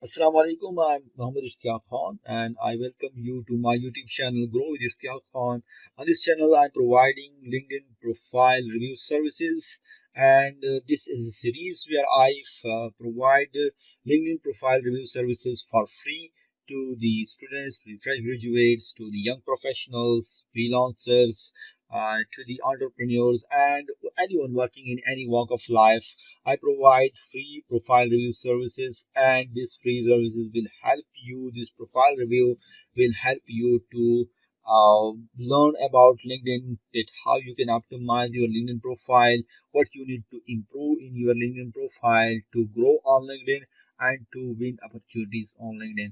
Assalamu alaikum. I'm Muhammad Ishtiaq Khan, and I welcome you to my YouTube channel Grow with Ishtiaq Khan. On this channel, I'm providing LinkedIn profile review services, and this is a series where I provide LinkedIn profile review services for free to the students, to the fresh graduates, to the young professionals, freelancers, to the entrepreneurs, and anyone working in any walk of life. I provide free profile review services, and these free services will help you. This profile review will help you to learn about LinkedIn, that how you can optimize your LinkedIn profile, what you need to improve in your LinkedIn profile to grow on LinkedIn and to win opportunities on LinkedIn.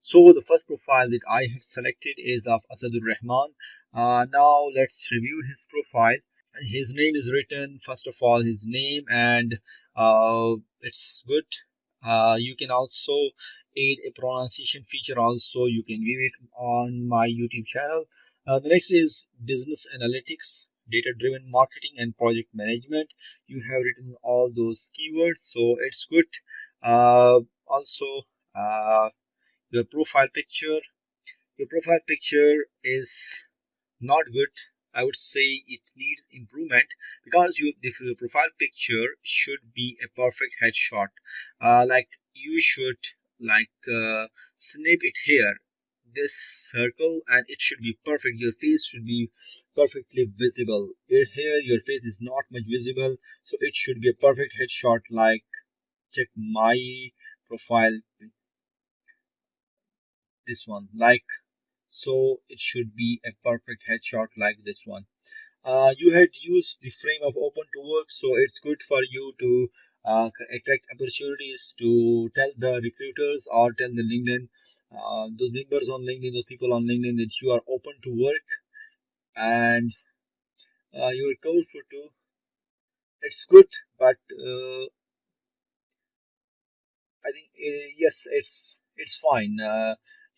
So the first profile that I had selected is of Asadur Rahman. Now let's review his profile. His name is written, first of all, his name, and it's good. You can also add a pronunciation feature, also you can view it on my YouTube channel. The next is business analytics, data driven marketing and project management. You have written all those keywords, so it's good. Also, your profile picture, your profile picture is not good. I would say it needs improvement, because your profile picture should be a perfect headshot. Like you should, like snip it here, this circle, and it should be perfect. Your face should be perfectly visible. Here your face is not much visible, so it should be a perfect headshot. Like, check my profile, this one, like, so it should be a perfect headshot like this one. You had used the frame of open to work, so it's good for you to attract opportunities, to tell the recruiters or tell the LinkedIn, those members on LinkedIn, those people on LinkedIn, that you are open to work, and your code for two, it's good, but I think yes, it's fine.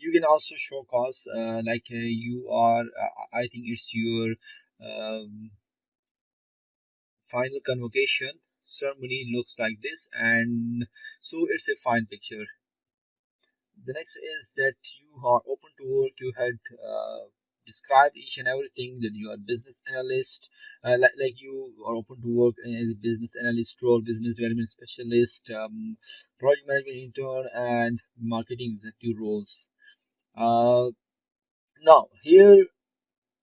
You can also show cause, like you are. I think it's your um, final convocation ceremony looks like this, and so it's a fine picture. The next is that you are open to work. You had described each and everything, that you are business analyst, like you are open to work as a business analyst role, business development specialist, project management intern, and marketing executive roles. uh, Now here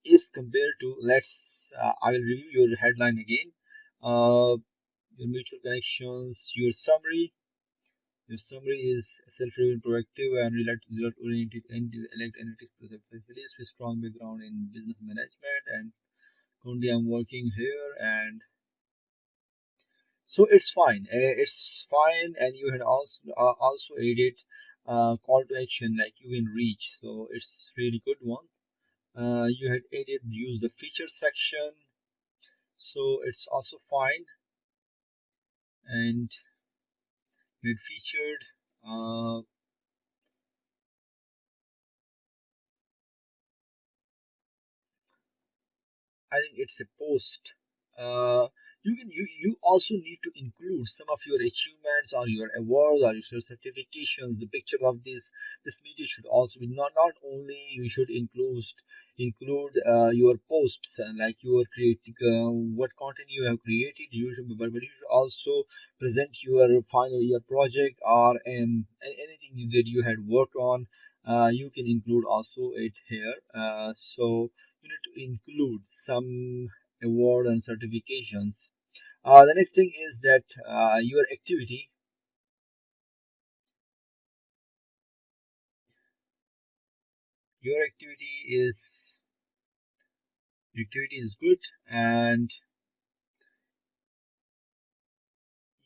is compared to, let's I will review your headline again. Your mutual connections, your summary. Your summary is self-driven, proactive, and result-oriented and analytics specialist with strong background in business management. And currently, I'm working here, and so it's fine. It's fine, and you had also added call to action, like you can reach. So it's really good one. You had added use the feature section, so it's also fine, and you had featured. Uh, I think it's a post. You also need to include some of your achievements or your awards or your certifications. The picture of this video should also be, not only you should include your posts, and like you are creating what content you have created. You should, but you should also present your final year project, or anything that you had worked on. You can include also it here. So you need to include some award and certifications. The next thing is that your activity is good, and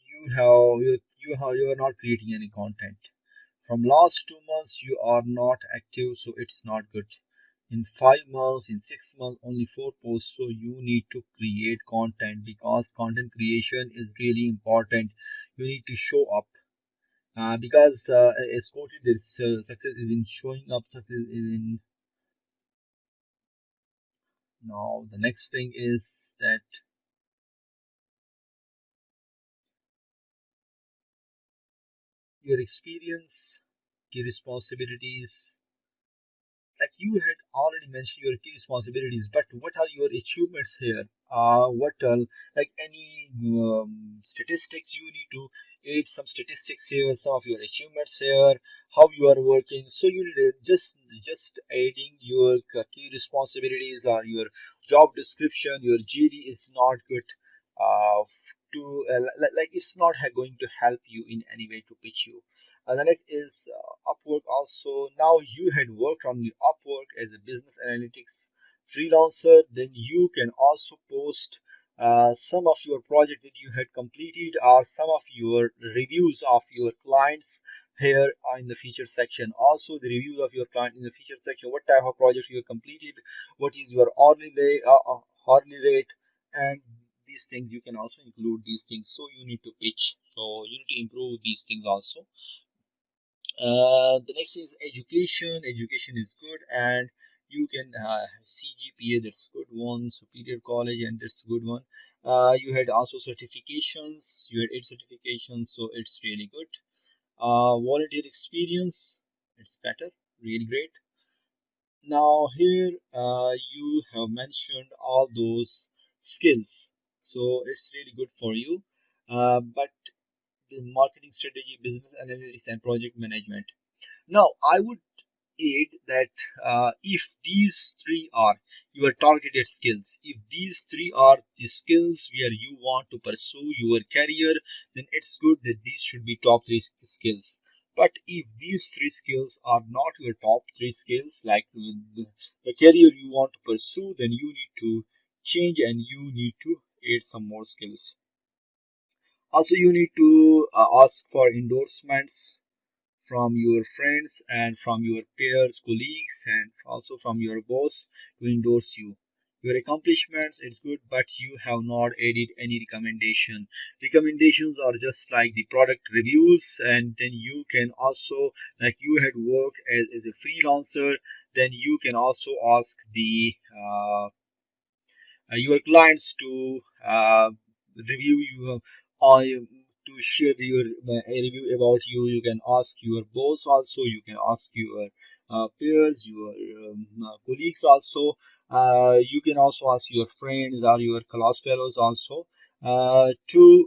you are not creating any content. From last 2 months you are not active, so it's not good. In 5 months, in 6 months, only 4 posts. So you need to create content, because content creation is really important. You need to show up, because as quoted, this success is in showing up, success is in Now the next thing is that your experience, key responsibilities, like you had already mentioned your key responsibilities, but what are your achievements here? What are like any statistics you need to add some statistics here, some of your achievements here, how you are working. So you need to just adding your key responsibilities or your job description, your GD is not good. Like it's not going to help you in any way to pitch you. The next is Upwork also. Now you had worked on the Upwork as a business analytics freelancer, then you can also post some of your project that you had completed or some of your reviews of your clients here in the feature section. Also the reviews of your client in the feature section, what type of project you have completed, what is your hourly rate, and these things you can also include these things. So you need to pitch, so you need to improve these things also. The next is education. Education is good, and you can CGPA, that's good one. Superior college, and that's good one. You had also certifications. You had 8 certifications, so it's really good. Volunteer experience, it's better, really great. Now here you have mentioned all those skills, so it's really good for you. But the marketing strategy, business analytics, and project management. Now, I would add that if these three are your targeted skills, if these three are the skills where you want to pursue your career, then it's good that these should be top three skills. But if these three skills are not your top three skills, like the career you want to pursue, then you need to change and you need to add some more skills. Also, you need to ask for endorsements from your friends and from your peers, colleagues, and also from your boss to endorse you. Your accomplishments, it's good, but you have not added any recommendation. Recommendations are just like the product reviews, and then you can also, like you had worked as a freelancer, then you can also ask the your clients to review you or to share your a review about you. You can ask your boss also, you can ask your peers, your colleagues also. You can also ask your friends or your class fellows also to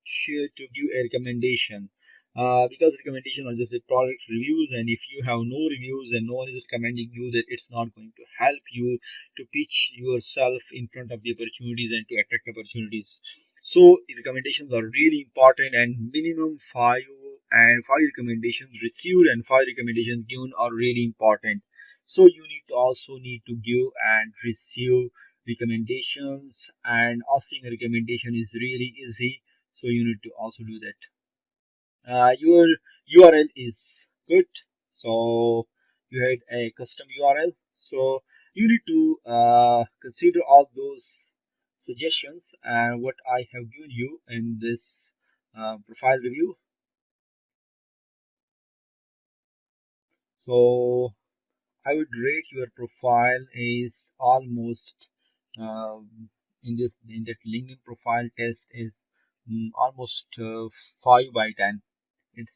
share, to give a recommendation, because recommendation are just the product reviews, and if you have no reviews and no one is recommending you, that it's not going to help you to pitch yourself in front of the opportunities and to attract opportunities. So recommendations are really important, and minimum five recommendations received and five recommendations given are really important. So you need to also need to give and receive recommendations, and asking a recommendation is really easy, so you need to also do that. Your URL is good, so you had a custom URL, so you need to consider all those suggestions and what I have given you in this profile review. So I would rate your profile is almost in this in that LinkedIn profile test is almost 5 by 10. It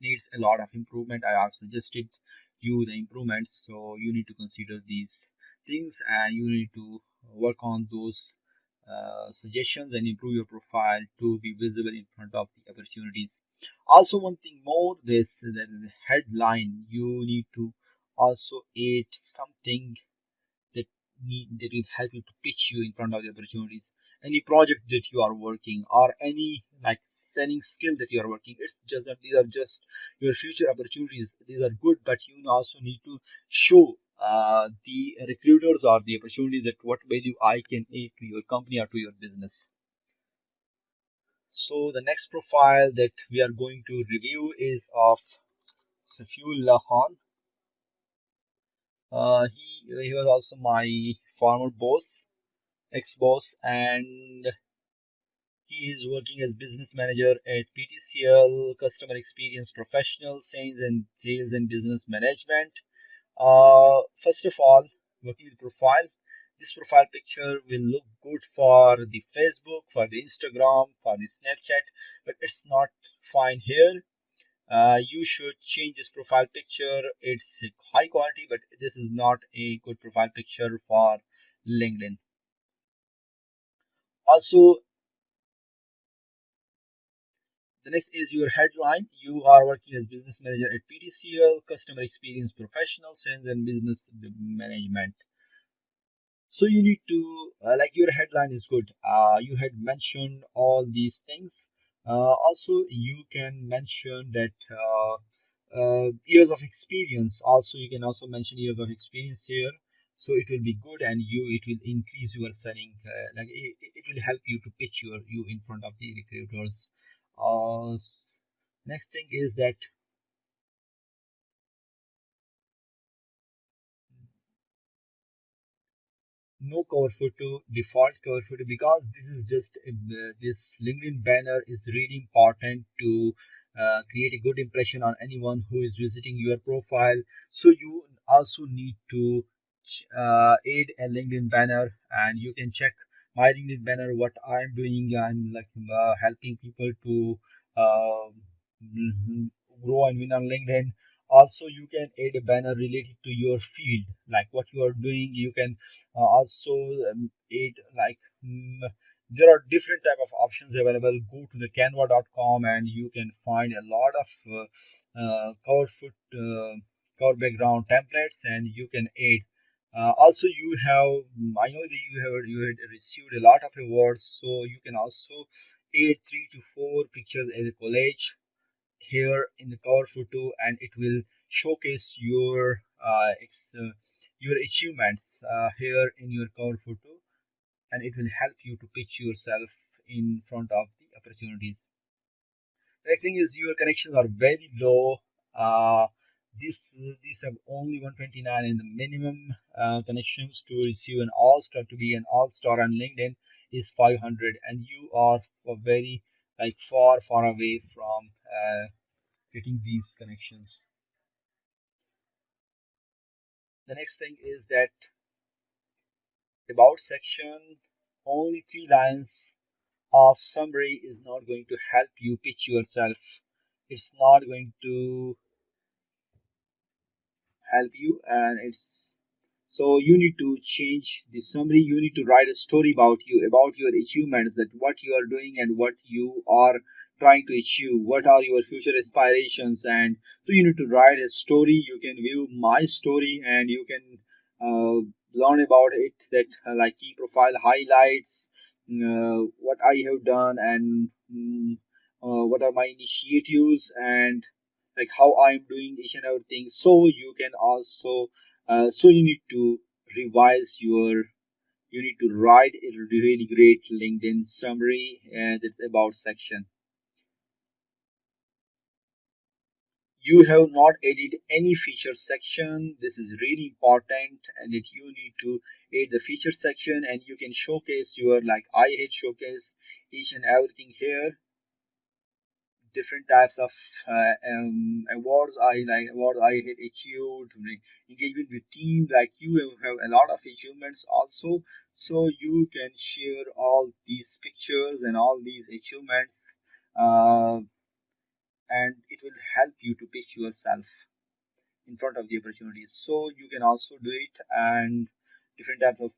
needs a lot of improvement. I have suggested you the improvements, so you need to consider these things and you need to work on those suggestions and improve your profile to be visible in front of the opportunities. Also, one thing more, this the headline, you need to also add something that that will help you to pitch you in front of the opportunities. Any project that you are working or any like selling skill that you are working, it's just that these are just your future opportunities. These are good, but you also need to show the recruiters or the opportunities that what value I can add to your company or to your business. So the next profile that we are going to review is of Safiullah Khan. He was also my former boss, ex-boss, and he is working as business manager at PTCL, customer experience professional, sales and business management. First of all, working with profile. This profile picture will look good for the Facebook, for the Instagram, for the Snapchat, but it's not fine here. You should change this profile picture. It's high quality, but this is not a good profile picture for LinkedIn. Also, the next is your headline. You are working as business manager at PTCL, customer experience professional, sales and business management. So you need to like your headline is good. You had mentioned all these things. Also, you can mention that years of experience. Also, you can also mention years of experience here. So it will be good, and it will increase your selling. Like it will help you to pitch you in front of the recruiters. Next thing is that no cover photo, default cover photo, because this is just this LinkedIn banner is really important to create a good impression on anyone who is visiting your profile. So you also need to add a LinkedIn banner, and you can check my LinkedIn banner. What I'm doing, I'm like helping people to uh, mhm, grow and win on LinkedIn. Also, you can add a banner related to your field, like what you are doing. You can also it like there are different type of options available. Go to the canva.com and you can find a lot of cover background templates, and you can add. Also, you have I know that you had received a lot of awards, so you can also add 3 to 4 pictures as a collage here in the cover photo, and it will showcase your achievements here in your cover photo, and it will help you to pitch yourself in front of the opportunities. The next thing is your connections are very low. uh, these have only 129, and the minimum connections to receive an all-star, to be an all-star on LinkedIn, is 500, and you are very like far away from getting these connections. The next thing is that about section, only 3 lines of summary is not going to help you pitch yourself. It's not going to help you, and it's so you need to change the summary. You need to write a story about you, about your achievements, that what you are doing and what you are trying to achieve, what are your future aspirations. And so you need to write a story. You can view my story, and you can learn about it, that like key profile highlights, what I have done, and what are my initiatives, and like how I'm doing each and everything. So you can also so you need to revise your you need to write a really great LinkedIn summary, and it's about section. You have not added any feature section. This is really important, and that you need to add the feature section, and you can showcase your, like I had showcased each and everything here. Different types of awards I had achieved, engagement with team, like you have a lot of achievements also. So you can share all these pictures and all these achievements, uh, and it will help you to pitch yourself in front of the opportunities. So you can also do it, and different types of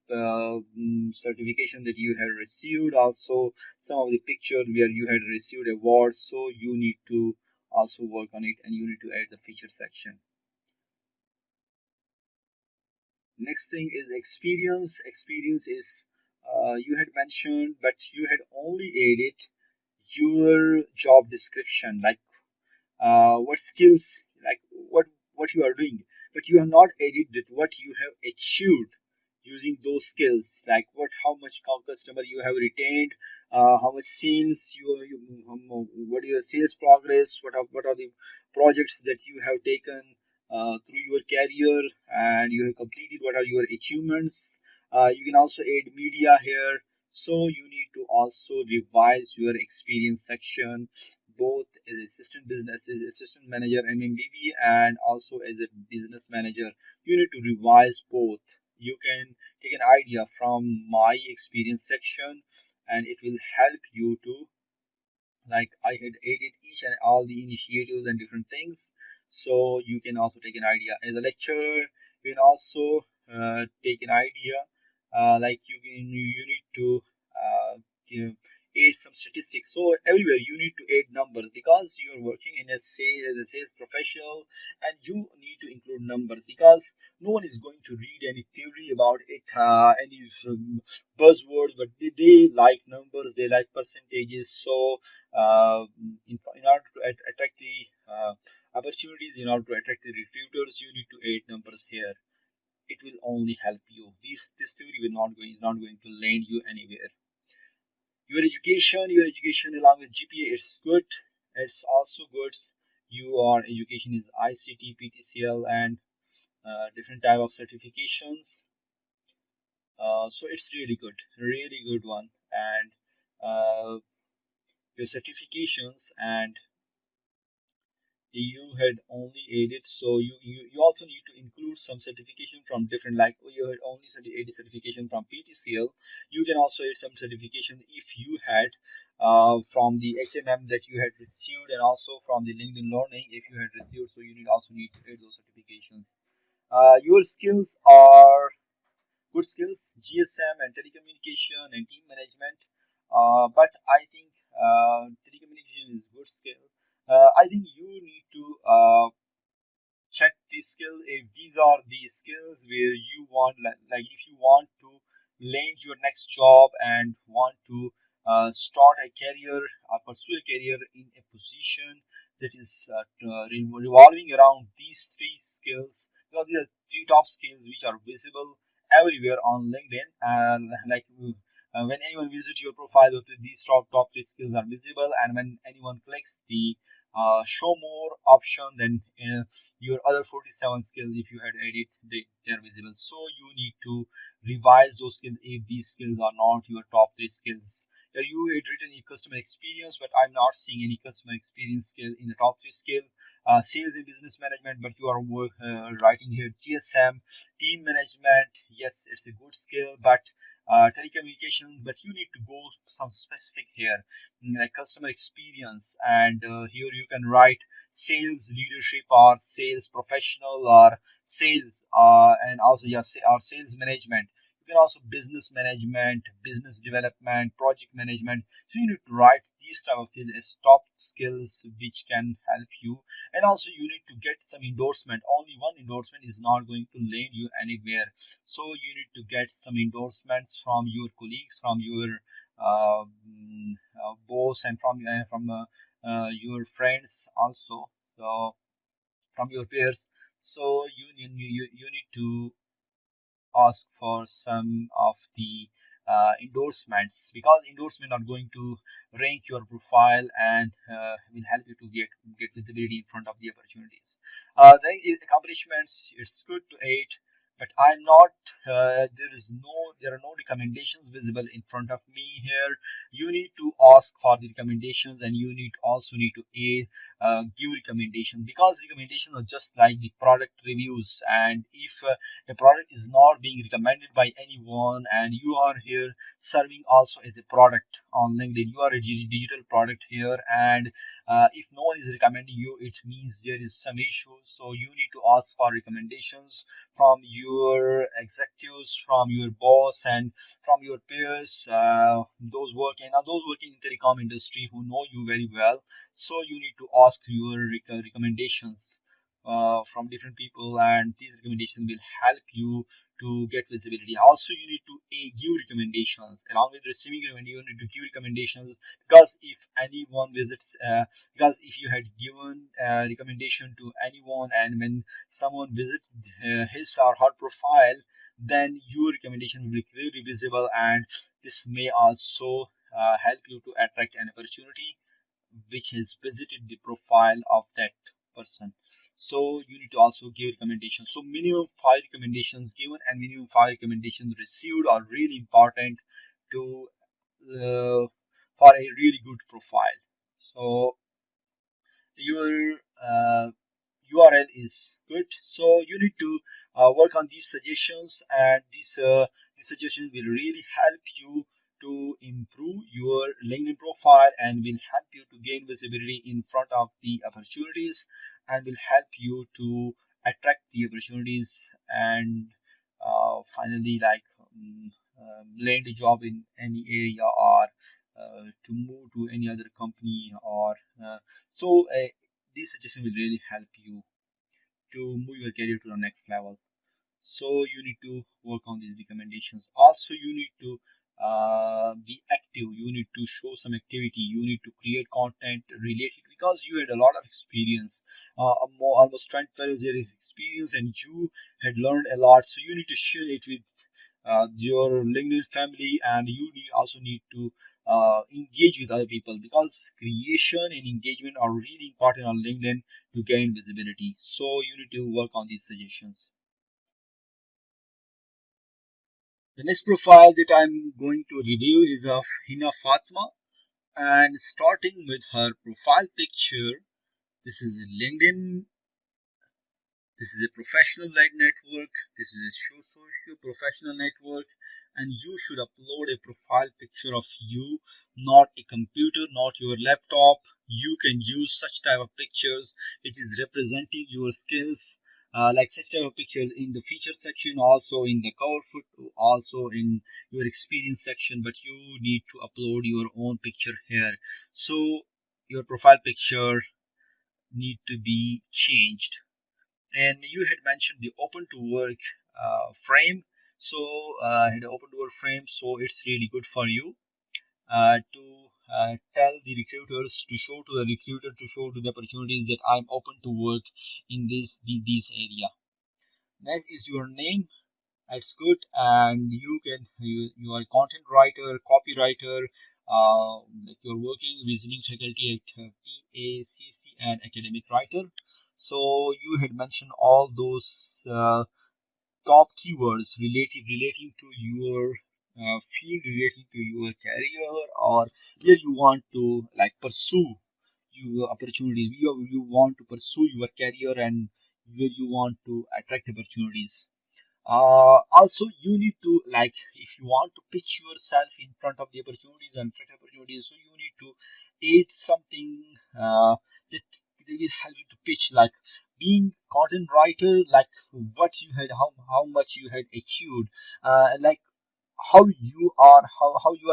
certification that you have received, also some of the pictures where you had received awards. So you need to also work on it, and you need to add the feature section. Next thing is experience. Experience is you had mentioned, but you had only added your job description, like what skills, like what you are doing, but you have not added that what you have achieved using those skills, like how much customer you have retained, how much sales what is your sales progress, what are the projects that you have taken through your career, and you have completed, what are your achievements. You can also add media here. So you need to also revise your experience section, both as assistant manager MMBB, and also as a business manager. You need to revise both. you can take an idea from my experience section, and it will help you to, like, I had aided each and all the initiatives and different things, so you can also take an idea as a lecturer. You can also take an idea, like you need to give, aid some statistics. So everywhere you need to aid numbers because you are working in a sales as a sales professional, and you need to include numbers because no one is going to read any theory about it, any buzzwords, but they like numbers, they like percentages. So uh, in order to attract the opportunities, in order to attract the recruiters, you need to add numbers here. It will only help you. This theory will not going is not going to land you anywhere. Your education along with GPA is good. It's also good. Your education is ICT, PTCL, and different type of certifications. So it's really good one. And your certifications, and you had only aided, so you also need to include some certification from different, like you had only aided certification from PTCL. You can also add some certification if you had from the HMM that you had received, and also from the LinkedIn Learning if you had received. So you need to add those certifications. Your skills are good skills: GSM and telecommunication and team management. But I think telecommunication is good skill. I think you need to check the skill if these are the skills where you want, like if you want to land your next job and want to start a career or pursue a career in a position that is revolving around these three skills, because these are three top skills which are visible everywhere on LinkedIn. And like when anyone visits your profile, these top three skills are visible, and when anyone clicks the show more option, then your other 47 skills, if you had added, they are visible. So you need to revise those skills if these skills are not your top three skills. You had written a customer experience, but I'm not seeing any customer experience skill in the top three skill. Sales and business management, but you are writing here GSM. Team management, yes, it's a good skill, but telecommunications, but you need to go some specific here, like customer experience, and here you can write sales leadership or sales professional or sales, and also, yes, or sales management. You can also business management, business development, project management. So you need to write these type of things as top skills which can help you. And also you need to get some endorsement. Only one endorsement is not going to land you anywhere, so you need to get some endorsements from your colleagues, from your boss, and your friends also, so from your peers. So you need to ask for some of the endorsements, because endorsement are going to rank your profile and will help you to get visibility in front of the opportunities. Then accomplishments, it's good to aid, but I'm not there are no recommendations visible in front of me here. You need to ask for the recommendations, and you need also need to aid, give recommendations, because recommendations are just like the product reviews. And if a product is not being recommended by anyone, and you are here serving also as a product on LinkedIn, you are a digital product here, and if no one is recommending you, it means there is some issue. So you need to ask for recommendations from your executives, from your boss, and from your peers, those working in telecom industry who know you very well. So you need to ask your recommendations from different people, and these recommendations will help you to get visibility. Also, you need to give recommendations along with receiving recommendation. You need to give recommendations, because if anyone visits, because if you had given recommendation to anyone, and when someone visits his or her profile, then your recommendation will be clearly visible, and this may also help you to attract an opportunity which has visited the profile of that person. So you need to also give recommendations. So minimum 5 recommendations given and minimum 5 recommendations received are really important to for a really good profile. So your uh, URL is good. So you need to work on these suggestions, and these suggestions will really help you to improve your LinkedIn profile and will help you to gain visibility in front of the opportunities and will help you to attract the opportunities and finally land a job in any area or to move to any other company or so this suggestion will really help you to move your career to the next level. So you need to work on these recommendations. Also, you need to be active. You need to show some activity. You need to create content related because you had a lot of experience, almost 20 years experience, and you had learned a lot. So you need to share it with your LinkedIn family, and you also need to engage with other people because creation and engagement are really important on LinkedIn to gain visibility. So you need to work on these suggestions. The next profile that I'm going to review is of Hina Fatma, and starting with her profile picture, this is a LinkedIn. This is a professional-led network. This is a socio-professional network, and you should upload a profile picture of you, not a computer, not your laptop. You can use such type of pictures which is representing your skills, like such type of pictures in the feature section, also in the cover photo, also in your experience section. But you need to upload your own picture here. So your profile picture need to be changed, and you had mentioned the open to work frame. So had open to work frame, so it's really good for you to tell the recruiters, to show to the recruiter, to show to the opportunities that I'm open to work in this area. Next is your name. It's good, and you are a content writer, copywriter, like you're working visiting faculty at PACC and academic writer. So you had mentioned all those top keywords relating to your field, relating to your career, or where you want to like pursue your opportunities. You want to pursue your career and where you want to attract opportunities. Also, you need to like if you want to pitch yourself in front of the opportunities and attract opportunities, so you need to add something that they will help you to pitch, like being content writer, like what you had, how much you had achieved, like how you are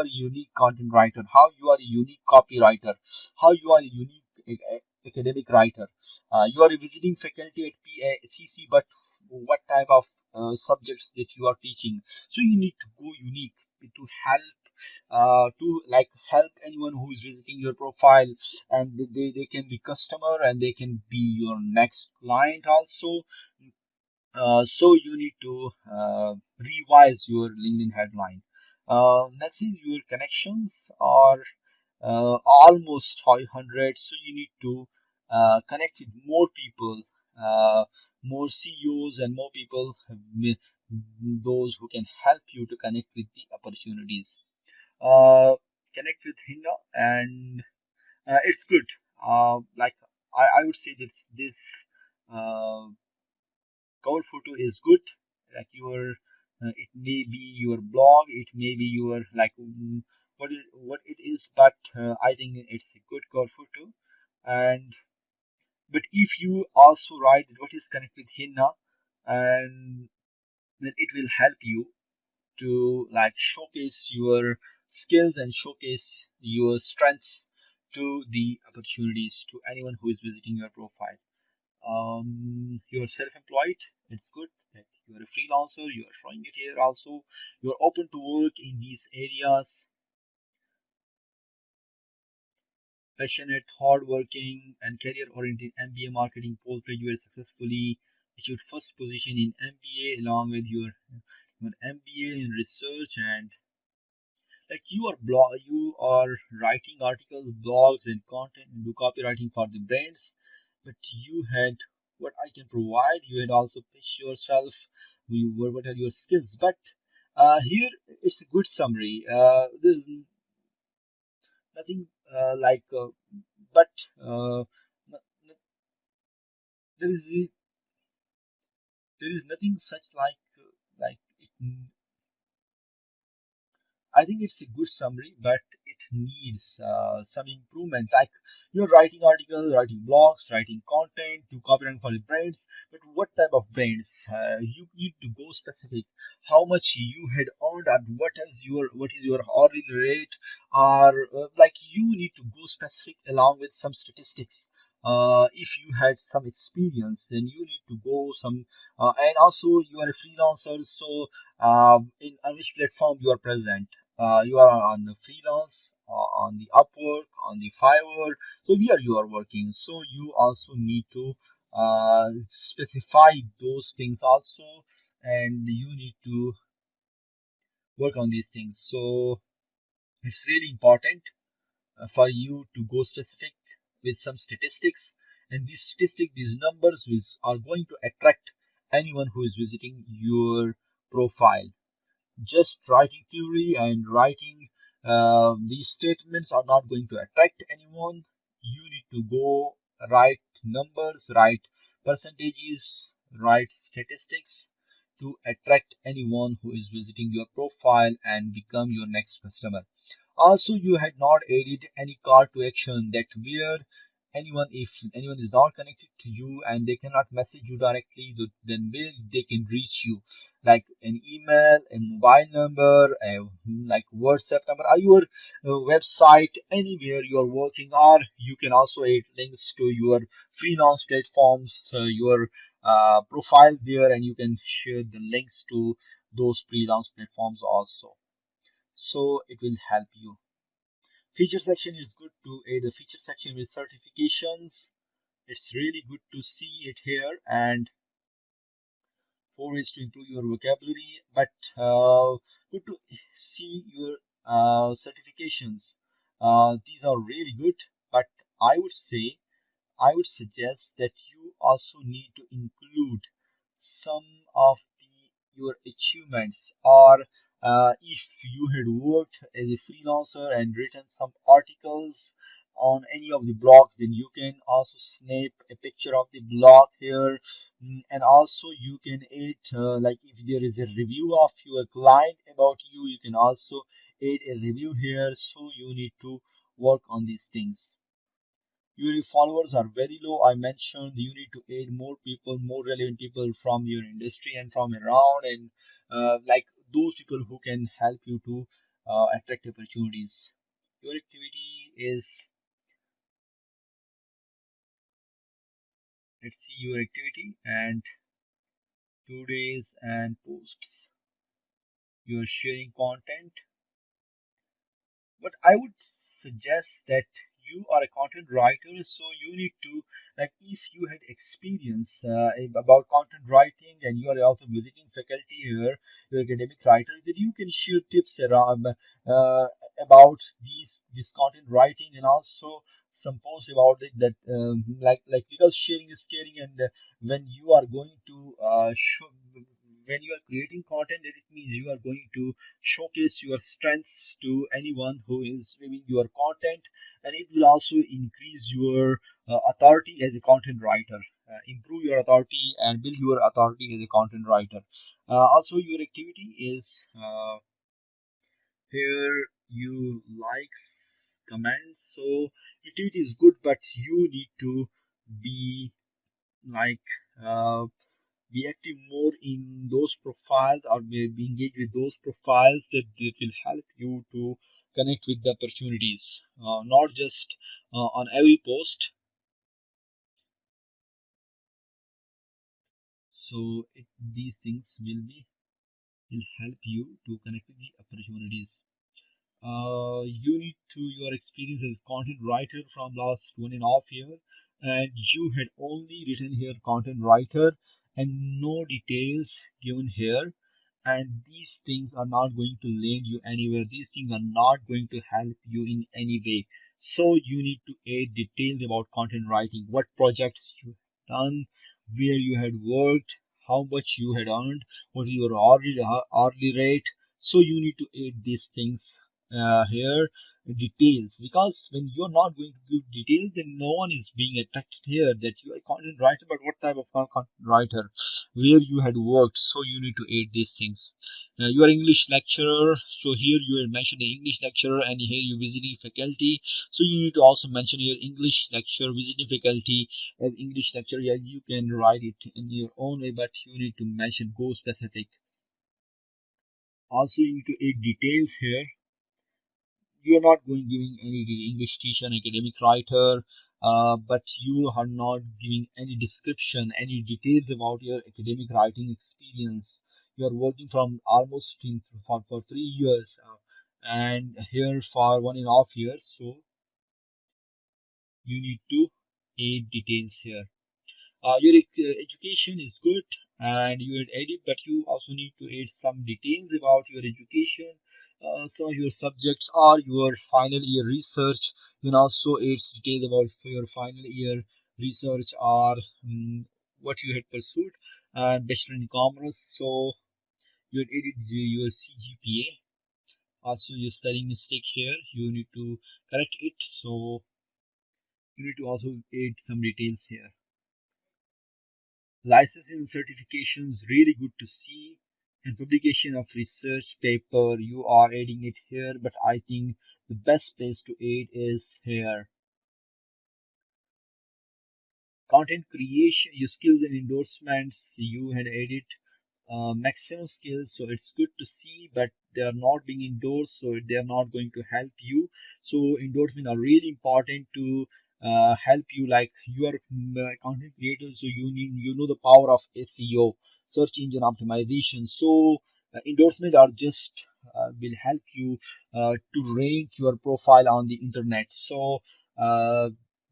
a unique content writer, how you are a unique copywriter, how you are a unique academic writer. You are a visiting faculty at PACC, but what type of subjects that you are teaching? So you need to go unique to help anyone who is visiting your profile, and they can be customer and they can be your next client also. So you need to revise your LinkedIn headline. Next is your connections are almost 500. So you need to connect with more people, more CEOs and more people, those who can help you to connect with the opportunities. Uh, Connect with Hinda, and it's good. Like I would say that this. Uh, Cover photo is good, like your it may be your blog, it may be your like what it is, but I think it's a good cover photo. And but if you also write what is connect with Hinna, and then it will help you to like showcase your skills and showcase your strengths to the opportunities, to anyone who is visiting your profile. You're self-employed, it's good that you're a freelancer, you're showing it here also. You're open to work in these areas, passionate, hardworking, and career-oriented MBA marketing postgraduate successfully achieved first position in MBA along with your MBA in research, and like you are writing articles, blogs, and content and do copywriting for the brands, but you had what I can provide. You had also pitched yourself. What are your skills? But here it's a good summary. There's nothing but uh, there is there is nothing such like it. I think it's a good summary, but it needs some improvement. Like you're writing articles, writing blogs, writing content to copyright for the brands. But what type of brands? You need to go specific. How much you had earned, and what is your hourly rate? Or like you need to go specific along with some statistics. If you had some experience, then you need to go some. And also, you are a freelancer, so in on which platform you are present. You are on the freelance, on the Upwork, on the Fiverr. So where you are working. So you also need to specify those things also, and you need to work on these things. So it's really important for you to go specific with some statistics, and these numbers are going to attract anyone who is visiting your profile. Just writing theory and writing these statements are not going to attract anyone. You need to go write numbers, write percentages, write statistics to attract anyone who is visiting your profile and become your next customer. Also, you had not added any call to action that where anyone, if anyone is not connected to you and they cannot message you directly, then where they can reach you, like an email, a mobile number, like WhatsApp number, or your website, anywhere you are working, or you can also add links to your freelance platforms, your profile there, and you can share the links to those freelance platforms also. So it will help you. Feature section is good to add a feature section with certifications. It's really good to see it here. And four ways to improve your vocabulary, but good to see your certifications. These are really good, but I would say I would suggest that you also need to include some of your achievements, or if you had worked as a freelancer and written some articles on any of the blogs, then you can also snap a picture of the blog here. And also you can add like if there is a review of your client about you, you can also add a review here. So you need to work on these things. Your followers are very low. I mentioned you need to add more people, more relevant people from your industry and from around, and like those people who can help you to attract opportunities. Your activity is, let's see your activity and today's and posts. You are sharing content. But I would suggest that you are a content writer, so you need to, like, if you had experience about content writing and you are also visiting faculty here, you're academic writer, then you can share tips around about this content writing, and also some posts about it that like because sharing is caring, and when you are going to show when you are creating content, it means you are going to showcase your strengths to anyone who is viewing your content, and it will also increase your authority as a content writer, improve your authority and build your authority as a content writer. Also, your activity is here you likes comments, so activity is good, but you need to be like be active more in those profiles, or be engaged with those profiles that will help you to connect with the opportunities, not just on every post. So these things will help you to connect with the opportunities. You need to your experience as content writer from last 1.5 year, and you had only written here content writer and no details given here, and these things are not going to land you anywhere. These things are not going to help you in any way. So you need to add details about content writing, what projects you have done, where you had worked, how much you had earned, what is your hourly rate. So you need to add these things here details, because when you're not going to give details, then no one is being attracted here that you are a content writer, but what type of content writer, where you had worked. So you need to add these things. You are English lecturer, so here you are mentioning English lecturer, and here you visiting faculty, so you need to also mention your English lecturer, visiting faculty as English lecturer. Yeah, you can write it in your own way, but you need to mention, go specific. Also, you need to add details here. You are not going giving any English teacher, an academic writer, but you are not giving any description, any details about your academic writing experience. You are working from almost for 3 years, and here for 1.5 years. So you need to add details here. Your education is good and you had added, but you also need to add some details about your education, some of your subjects or your final year research. You can also add details about your final year research or what you had pursued and bachelor in commerce. So you had added your CGPA. Also, your spelling mistake here, you need to correct it. So you need to also add some details here. Licensing certifications, really good to see. And publication of research paper, you are adding it here, but I think the best place to add is here. Content creation, your skills and endorsements, you had added maximum skills, so it's good to see, but they are not being endorsed, so they are not going to help you. So endorsement are really important to help you, like you are content creator, so you know the power of SEO, search engine optimization. So endorsement are just will help you to rank your profile on the internet. So uh,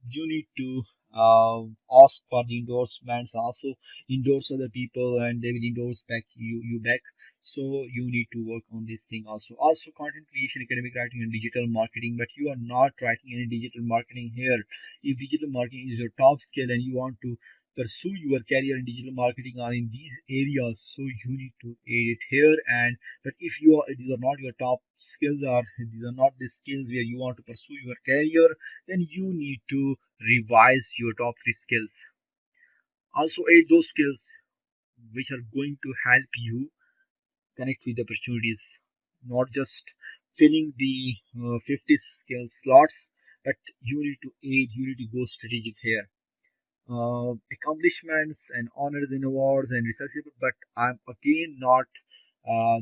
you need to ask for the endorsements, also endorse other people and they will endorse back you back. So you need to work on this thing. Also content creation, academic writing and digital marketing, but you are not writing any digital marketing here. If digital marketing is your top skill and you want to pursue your career in digital marketing or in these areas, so you need to add it here. And but if you are, these are not your top skills, or these are not the skills where you want to pursue your career, then you need to revise your top 3 skills. Also add those skills which are going to help you connect with opportunities, not just filling the 50 skill slots, but you need to aid, you need to go strategic here. Accomplishments and honors and awards and research paper, but I'm again not,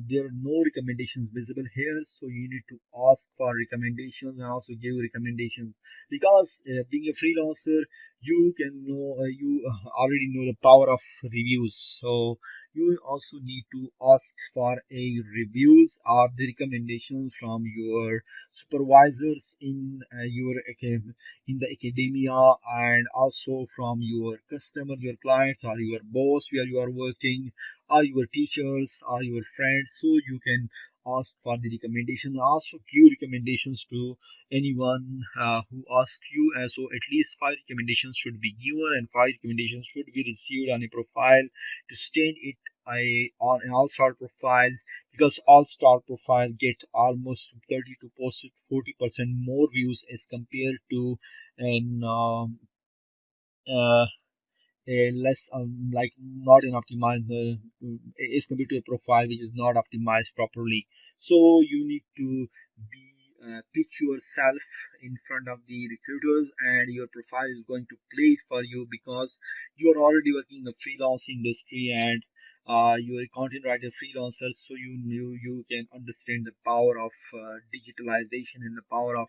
there are no recommendations visible here, so you need to ask for recommendations and also give recommendations, because being a freelancer, you can know, you already know the power of reviews. So you also need to ask for a reviews or the recommendations from your supervisors in in the academia, and also from your customer, your clients, or your boss where you are working, or your teachers, or your friends. So you can ask for the recommendation. Also give recommendations to anyone who asks you. So at least 5 recommendations should be given, and 5 recommendations should be received on a profile to stand it on an all-star profile, because all-star profile get almost 30 to 40% more views as compared to an uh, a less like not an optimized is compared to a profile which is not optimized properly. So you need to be pitch yourself in front of the recruiters, and your profile is going to play for you, because you are already working in the freelance industry, and you're a content writer freelancer, so you can understand the power of digitalization and the power of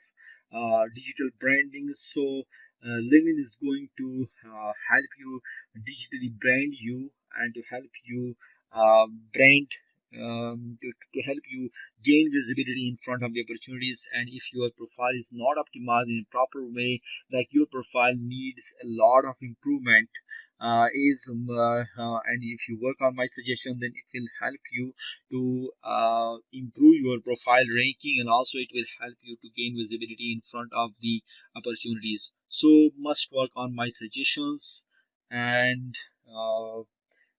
digital branding. So LinkedIn is going to help you digitally brand you, and to help you brand, to help you gain visibility in front of the opportunities. And if your profile is not optimized in a proper way, like your profile needs a lot of improvement, and if you work on my suggestion, then it will help you to improve your profile ranking, and also it will help you to gain visibility in front of the opportunities. So must work on my suggestions, and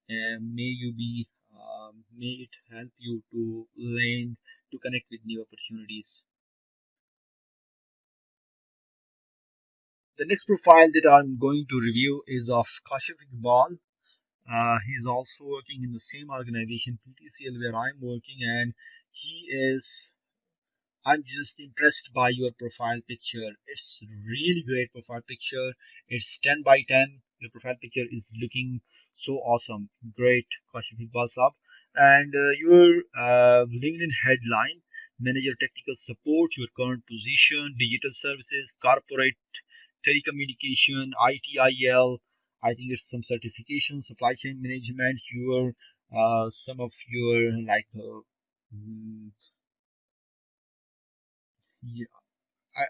may you be may it help you to land, to connect with new opportunities. The next profile that I'm going to review is of Kashif Iqbal. He's also working in the same organization, PTCL, where I'm working, and he is I'm just impressed by your profile picture. It's really great profile picture. It's 10 by 10. Your profile picture is looking so awesome. Great, Kashif Iqbal Saab. And your LinkedIn headline, manager technical support, your current position, digital services, corporate telecommunication, ITIL. I think it's some certification, supply chain management, your some of your like mm, yeah, I,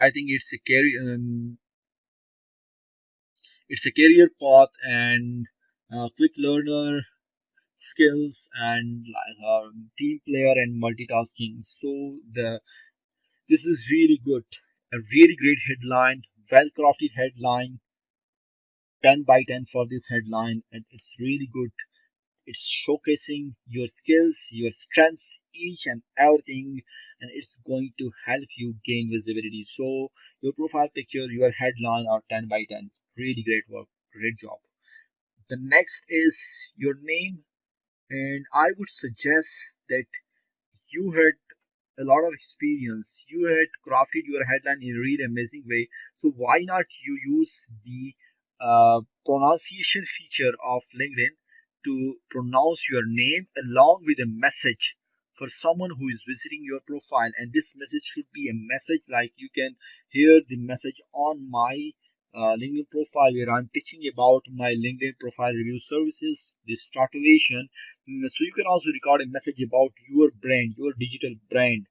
I think it's a career path and quick learner skills and like team player and multitasking. So the this is really good, a really great headline, well crafted headline, 10 by 10 for this headline, and it's really good. It's showcasing your skills, your strengths, each and everything, and it's going to help you gain visibility. So your profile picture, your headline are 10 by 10. Really great work, great job. The next is your name, and I would suggest that you had a lot of experience. You had crafted your headline in a really amazing way. So why not you use the pronunciation feature of LinkedIn to pronounce your name along with a message for someone who is visiting your profile. And this message should be a message like you can hear the message on my LinkedIn profile where I'm teaching about my LinkedIn profile review services, this automation. So you can also record a message about your brand, your digital brand.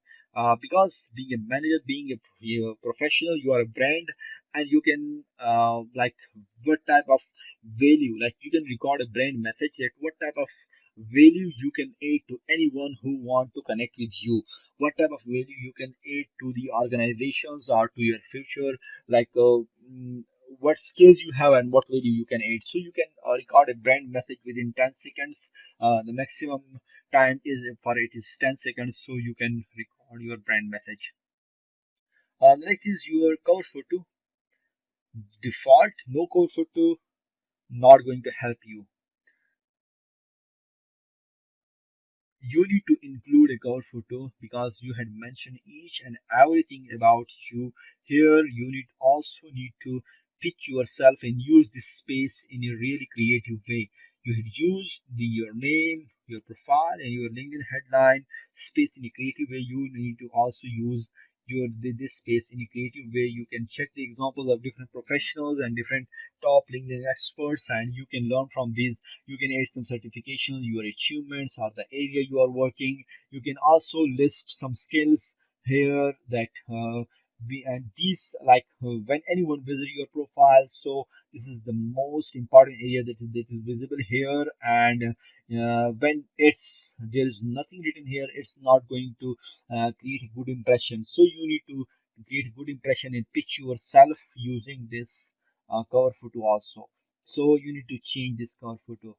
Because being a manager, being a professional, you are a brand, and you can like what type of value, like you can record a brand message that what type of value you can add to anyone who want to connect with you, what type of value you can add to the organizations or to your future, like what skills you have and what value you can add. So you can record a brand message within 10 seconds. The maximum time is for it is 10 seconds, so you can record your brand message. The next is your cover photo. Default no cover photo, not going to help you. You need to include a cover photo because you had mentioned each and everything about you here. You need also need to pitch yourself and use this space in a really creative way. You had used your name, your profile, and your LinkedIn headline space in a creative way. You need to also use this space in a creative way. You can check the examples of different professionals and different top LinkedIn experts, and you can learn from these. You can add some certifications, your achievements, or the area you are working. You can also list some skills here that and these like when anyone visits your profile. So this is the most important area that is visible here, and when it's there is nothing written here, it's not going to create a good impression. So you need to create a good impression and pitch yourself using this cover photo also. So you need to change this cover photo,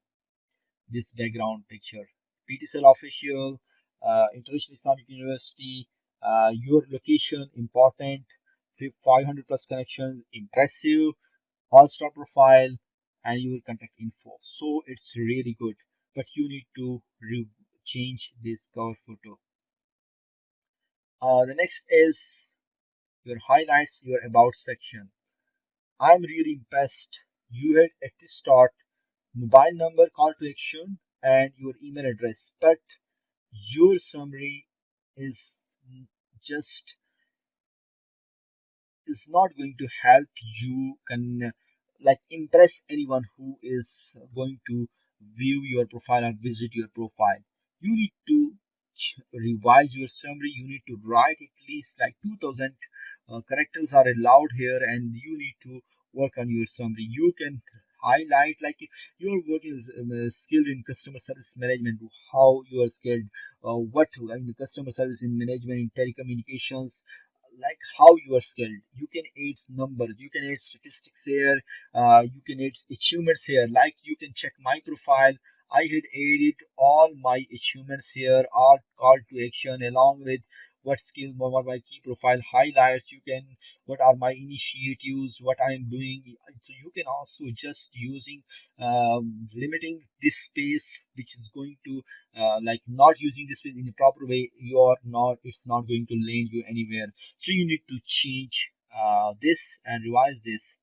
this background picture. PTCL official, International Islamic University, your location important, 500 plus connections, impressive, all-star profile, and your contact info. So it's really good, but you need to change this cover photo. The next is your highlights, your about section. I'm really impressed. You had at the start mobile number, call to action, and your email address, but your summary is just is not going to help you can like impress anyone who is going to view your profile or visit your profile. You need to revise your summary. You need to write at least like 2000 characters are allowed here, and you need to work on your summary. You can highlight like you're working as skilled in customer service management, how you are skilled, what I mean, customer service in management in telecommunications, like how you are skilled. You can add numbers, you can add statistics here, you can add achievements here, like you can check my profile. I had added all my achievements here, all call to action, along with what skill, what my key profile highlights. You can, what are my initiatives, what I am doing. So you can also just using limiting this space, which is going to like not using this space in a proper way. You are not, it's not going to land you anywhere. So you need to change this and revise this.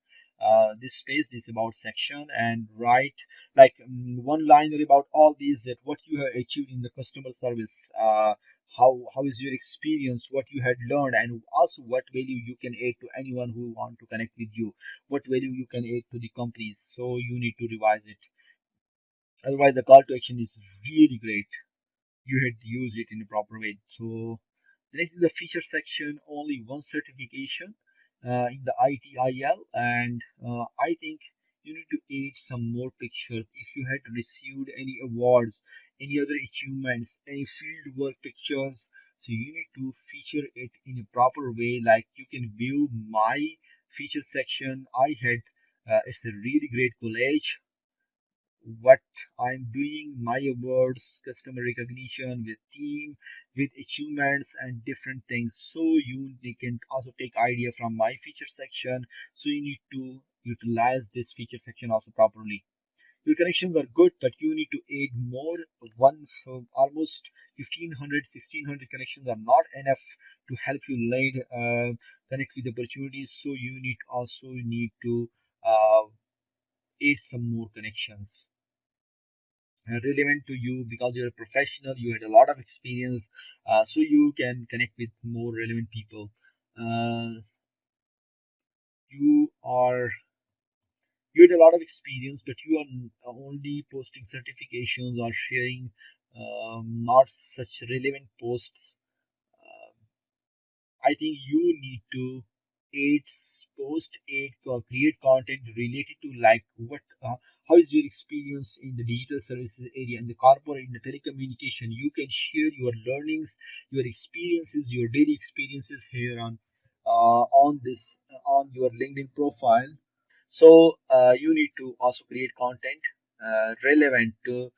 This space, this about section, and write like one liner about all these, that what you have achieved in the customer service, how is your experience, what you had learned, and also what value you can add to anyone who want to connect with you, what value you can add to the companies. So you need to revise it. Otherwise, the call to action is really great. You had used it in a proper way. So the next is the feature section. Only one certification in the ITIL, and I think you need to add some more pictures. If you had received any awards, any other achievements, any field work pictures, so you need to feature it in a proper way. Like you can view my feature section. I had it's a really great college, what I'm doing, my awards, customer recognition with team, with achievements and different things. So you they can also take idea from my feature section. So you need to utilize this feature section also properly. Your connections are good, but you need to add more. One from almost 1500, 1600 connections are not enough to help you land connect with opportunities. So you need also need to add some more connections relevant to you, because you're a professional, you had a lot of experience, so you can connect with more relevant people. Uh, you are you had a lot of experience, but you are only posting certifications or sharing not such relevant posts. uh, I think you need to aid, post, aid, create content related to like what, how is your experience in the digital services area, in the corporate, in the telecommunication. You can share your learnings, your experiences, your daily experiences here on this on your LinkedIn profile. So you need to also create content relevant to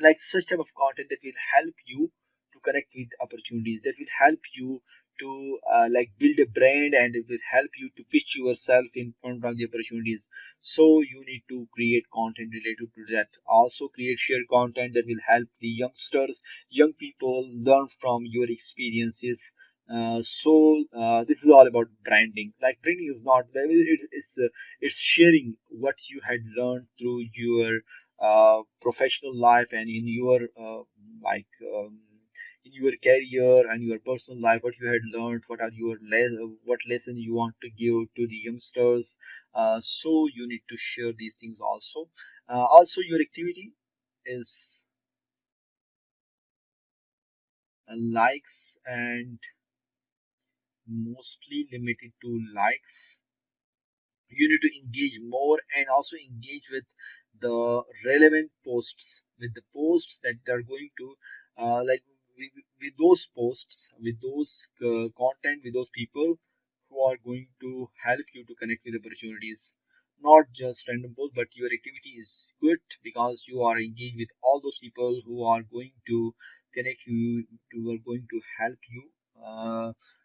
like such type of content that will help you to connect with opportunities, that will help you to like build a brand, and it will help you to pitch yourself in front of the opportunities. So you need to create content related to that. Also create share content that will help the youngsters, young people learn from your experiences. So this is all about branding. Like branding is not, it's sharing what you had learned through your professional life and in your like in your career and your personal life, what you had learned, what are your what lesson you want to give to the youngsters. So you need to share these things also. Also your activity is likes, and mostly limited to likes. You need to engage more and also engage with the relevant posts, with the posts that they're going to like with those posts, with those content, with those people who are going to help you to connect with opportunities. Not just random posts, but your activity is good because you are engaged with all those people who are going to connect you, who are going to help you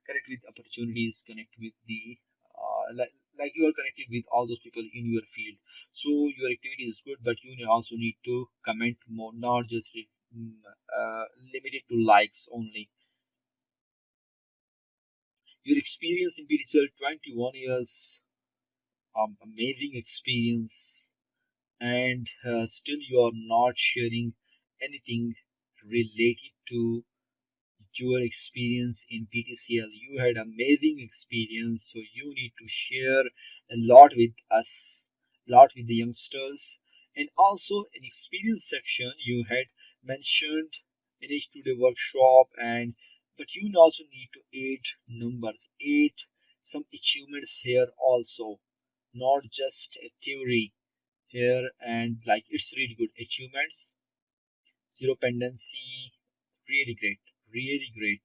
connect with opportunities, connect with the like you are connected with all those people in your field. So your activity is good, but you also need to comment more, not just limited to likes only. Your experience in PTCL, 21 years, amazing experience, and still you are not sharing anything related to your experience in PTCL. You had amazing experience, so you need to share a lot with us, a lot with the youngsters. And also in experience section, you had mentioned in each today workshop, and but you also need to add numbers, add some achievements here also, not just a theory here. And like it's really good achievements, zero pendency, really great, really great.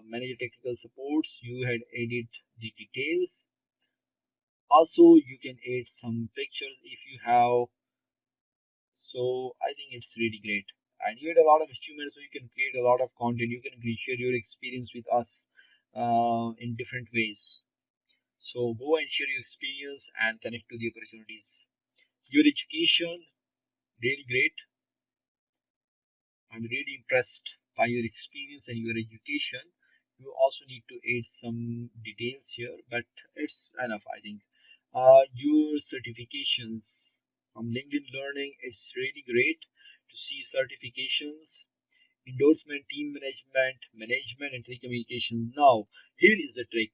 Manage technical supports, you had added the details. Also you can add some pictures if you have So I think it's really great. And you had a lot of achievements, so you can create a lot of content. You can share your experience with us in different ways. So go and share your experience and connect to the opportunities. Your education, really great. I'm really impressed by your experience and your education. You also need to add some details here, but it's enough, I think. Your certifications from LinkedIn Learning, it's really great to see certifications, endorsement, team management, and telecommunications. Now, here is the trick.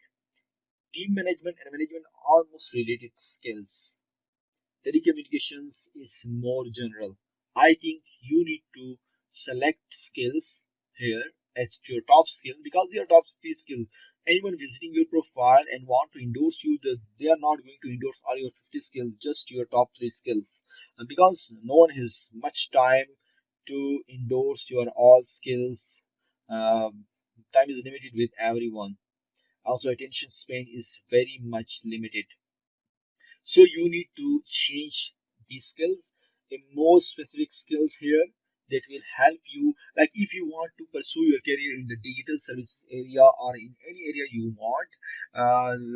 Team management and management are almost related skills. Telecommunications is more general. I think you need to select skills here as your top skill because they are top three skills. Anyone visiting your profile and want to endorse you, they are not going to endorse all your 50 skills, just your top three skills. And because no one has much time to endorse your all skills, time is limited with everyone. Also, attention span is very much limited. So you need to change these skills, a more specific skills here that will help you. Like if you want to pursue your career in the digital services area or in any area you want,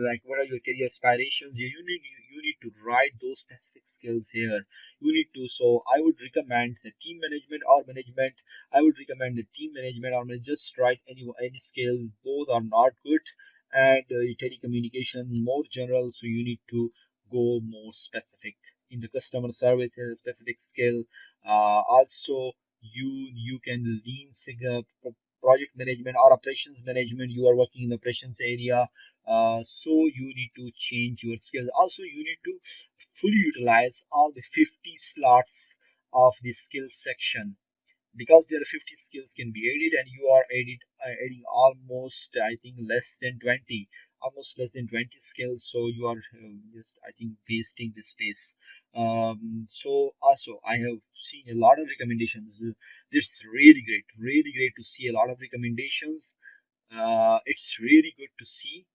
like what are your career aspirations? You need to write those specific skills here. You need to. So I would recommend the team management or management. I would recommend the team management or just write any skill. Both are not good. And telecommunication more general, so you need to go more specific in the customer service specific skill. Also you can lean project management or operations management. You are working in the operations area, so you need to change your skills. Also you need to fully utilize all the 50 slots of the skill section because there are 50 skills can be added and you are adding almost I think less than 20, almost less than 20 skills, so you are just I think wasting the space. So also I have seen a lot of recommendations. It's really great to see a lot of recommendations. It's really good to see,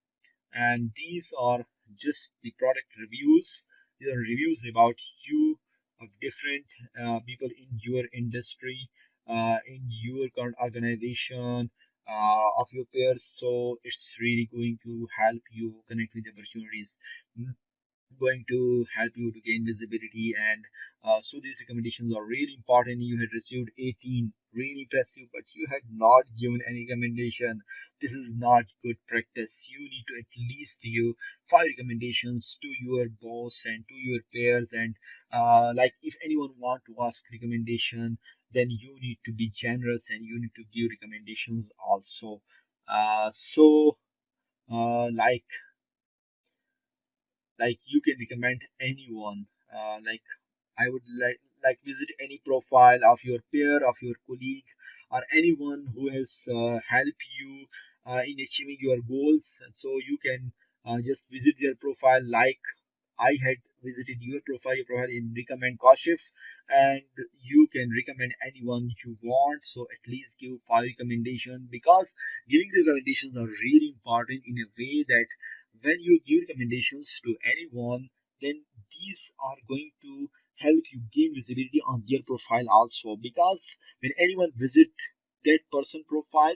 and these are just the product reviews. These are reviews about you, of different people in your industry, in your current organization, of your peers. So it's really going to help you connect with opportunities. Mm, going to help you to gain visibility, and so these recommendations are really important. You had received 18, really impressive, but you had not given any recommendation. This is not good practice. You need to at least give 5 recommendations to your boss and to your peers, and like if anyone want to ask recommendation, then you need to be generous and you need to give recommendations also. So like you can recommend anyone, like I would like visit any profile of your peer, of your colleague, or anyone who has helped you in achieving your goals. So you can just visit their profile. Like I had visited your profile in recommend Kashif, and you can recommend anyone you want. So at least give 5 recommendations, because giving recommendations are really important in a way that when you give recommendations to anyone, then these are going to help you gain visibility on their profile also, because when anyone visit that person profile,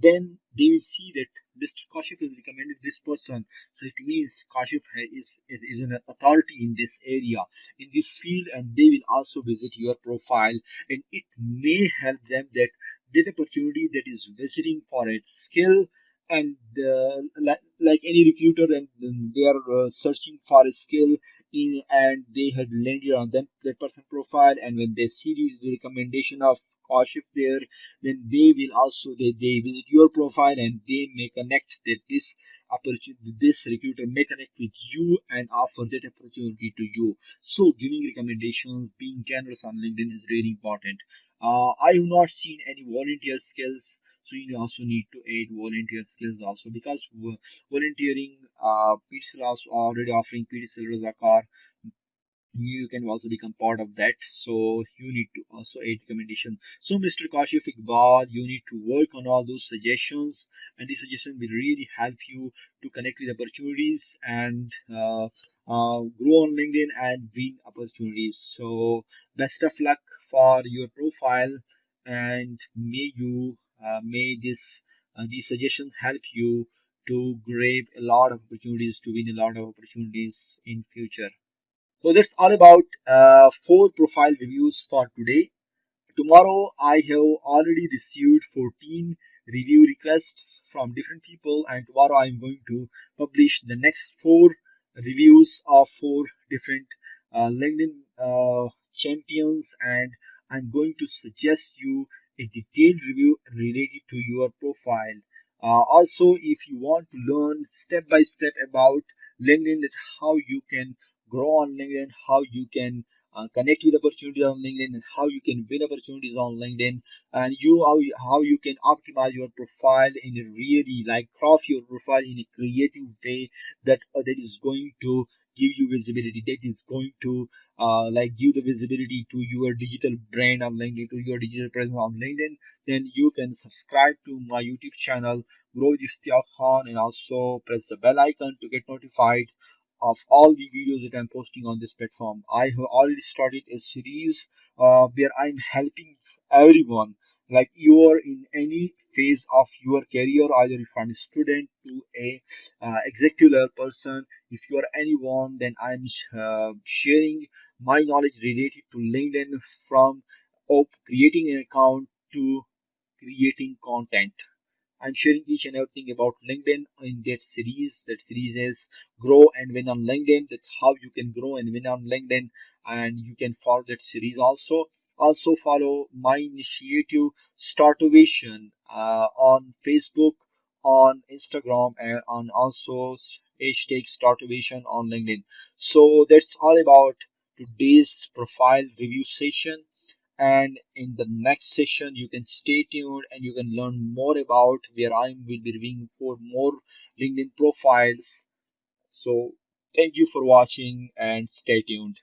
then they will see that Mr. Kashif has recommended this person. So it means Kashif is an authority in this area, in this field, and they will also visit your profile. And it may help them that opportunity that is visiting for its skill, and like any recruiter, and then they are searching for a skill and they had landed on that person profile, and when they see the recommendation of Kashif there, then they will also they visit your profile and they may connect that this opportunity, this recruiter may connect with you and offer that opportunity to you. So giving recommendations, being generous on LinkedIn is really important. I have not seen any volunteer skills, so you also need to add volunteer skills also, because volunteering, PTC also already offering PTC Razakar, you can also become part of that. So you need to also add recommendation. So Mr. Kashif Iqbal, you need to work on all those suggestions, and these suggestions will really help you to connect with opportunities, and grow on LinkedIn and win opportunities. So best of luck for your profile, and may this these suggestions help you to grab a lot of opportunities, to win a lot of opportunities in future. So that's all about four profile reviews for today. Tomorrow, I have already received 14 review requests from different people, and tomorrow I'm going to publish the next four reviews of four different LinkedIn champions, and I'm going to suggest you a detailed review related to your profile. Also, if you want to learn step by step about LinkedIn, that how you can grow on LinkedIn, how you can connect with opportunities on LinkedIn, and how you can win opportunities on LinkedIn, and how you can optimize your profile in a really like craft your profile in a creative way that is going to give you visibility, that is going to like give the visibility to your digital brand on LinkedIn, to your digital presence on LinkedIn. Then you can subscribe to my YouTube channel, Grow with Ishtiaq Khan, and also press the bell icon to get notified of all the videos that I'm posting on this platform. I have already started a series where I'm helping everyone, like you are in any phase of your career, either if I'm a student to a executive level person, if you are anyone, then I'm sharing my knowledge related to LinkedIn, from creating an account to creating content. I'm sharing each and everything about LinkedIn in that series. That series is Grow and Win on LinkedIn. That's how you can grow and win on LinkedIn. And you can follow that series also. Also follow my initiative Startovation on Facebook, on Instagram, and on also hashtag Startovation on LinkedIn. So that's all about today's profile review session, and in the next session you can stay tuned and you can learn more about where I will be reviewing for more LinkedIn profiles. So thank you for watching and stay tuned.